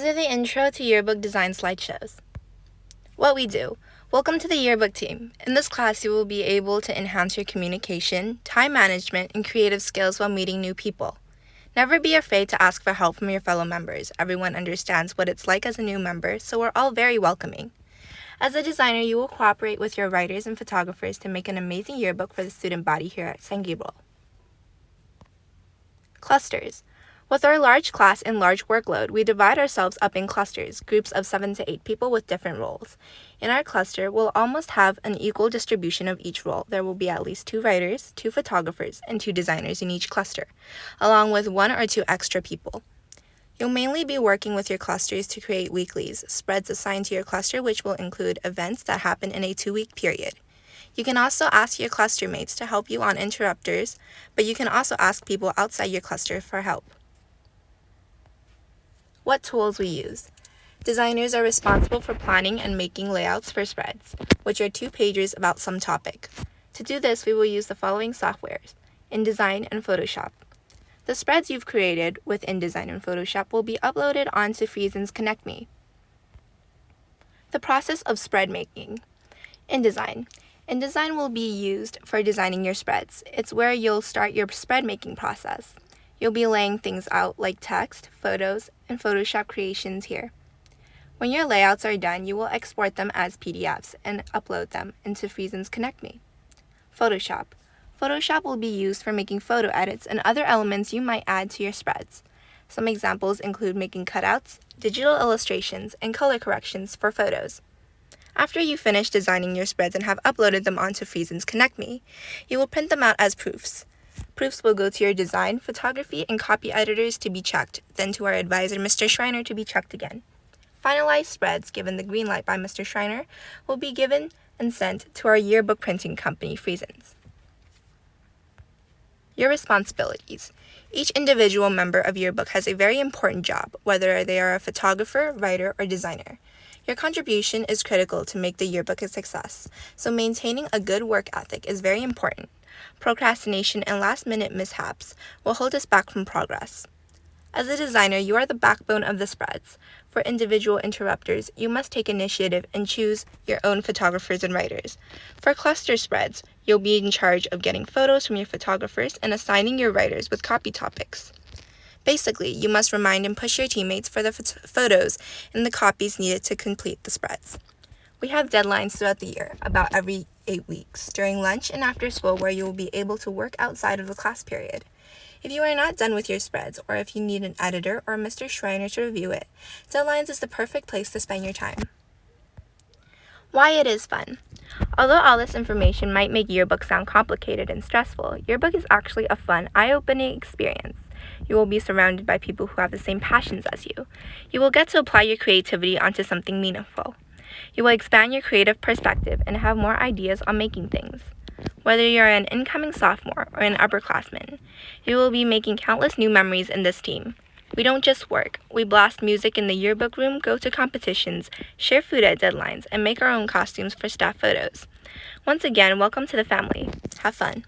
These are the intro to yearbook design slideshows. What we do. Welcome to the yearbook team. In this class, you will be able to enhance your communication, time management, and creative skills while meeting new people. Never be afraid to ask for help from your fellow members. Everyone understands what it's like as a new member, so we're all very welcoming. As a designer, you will cooperate with your writers and photographers to make an amazing yearbook for the student body here at San Gabriel. Clusters. With our large class and large workload, we divide ourselves up in clusters, groups of 7 to 8 people with different roles. In our cluster, we'll almost have an equal distribution of each role. There will be at least 2 writers, 2 photographers, and 2 designers in each cluster, along with 1 or 2 extra people. You'll mainly be working with your clusters to create weeklies, spreads assigned to your cluster, which will include events that happen in a 2-week period. You can also ask your cluster mates to help you on interrupters, but you can also ask people outside your cluster for help. What tools we use. Designers are responsible for planning and making layouts for spreads, which are 2 pages about some topic. To do this, we will use the following softwares: InDesign and Photoshop. The spreads you've created with InDesign and Photoshop will be uploaded onto Frieson's Connect Me. The process of spread making. InDesign. InDesign will be used for designing your spreads. It's where you'll start your spread making process. You'll be laying things out like text, photos, and Photoshop creations here. When your layouts are done, you will export them as PDFs and upload them into Frieson's Connect Me. Photoshop. Photoshop will be used for making photo edits and other elements you might add to your spreads. Some examples include making cutouts, digital illustrations, and color corrections for photos. After you finish designing your spreads and have uploaded them onto Frieson's Connect Me, you will print them out as proofs. Proofs will go to your design, photography, and copy editors to be checked, then to our advisor, Mr. Schreiner, to be checked again. Finalized spreads, given the green light by Mr. Schreiner, will be given and sent to our yearbook printing company, Frieson's. Your responsibilities. Each individual member of yearbook has a very important job, whether they are a photographer, writer, or designer. Your contribution is critical to make the yearbook a success, so maintaining a good work ethic is very important. Procrastination and last-minute mishaps will hold us back from progress. As a designer, you are the backbone of the spreads. For individual interrupters, you must take initiative and choose your own photographers and writers. For cluster spreads, you'll be in charge of getting photos from your photographers and assigning your writers with copy topics. Basically, you must remind and push your teammates for the photos and the copies needed to complete the spreads. We have deadlines throughout the year, about every 8 weeks, during lunch and after school, where you will be able to work outside of the class period. If you are not done with your spreads, or if you need an editor or Mr. Schreiner to review it, deadlines is the perfect place to spend your time. Why it is fun. Although all this information might make yearbook sound complicated and stressful, yearbook is actually a fun, eye-opening experience. You will be surrounded by people who have the same passions as you. You will get to apply your creativity onto something meaningful. You will expand your creative perspective and have more ideas on making things. Whether you're an incoming sophomore or an upperclassman, you will be making countless new memories in this team. We don't just work. We blast music in the yearbook room, go to competitions, share food at deadlines, and make our own costumes for staff photos. Once again, welcome to the family. Have fun.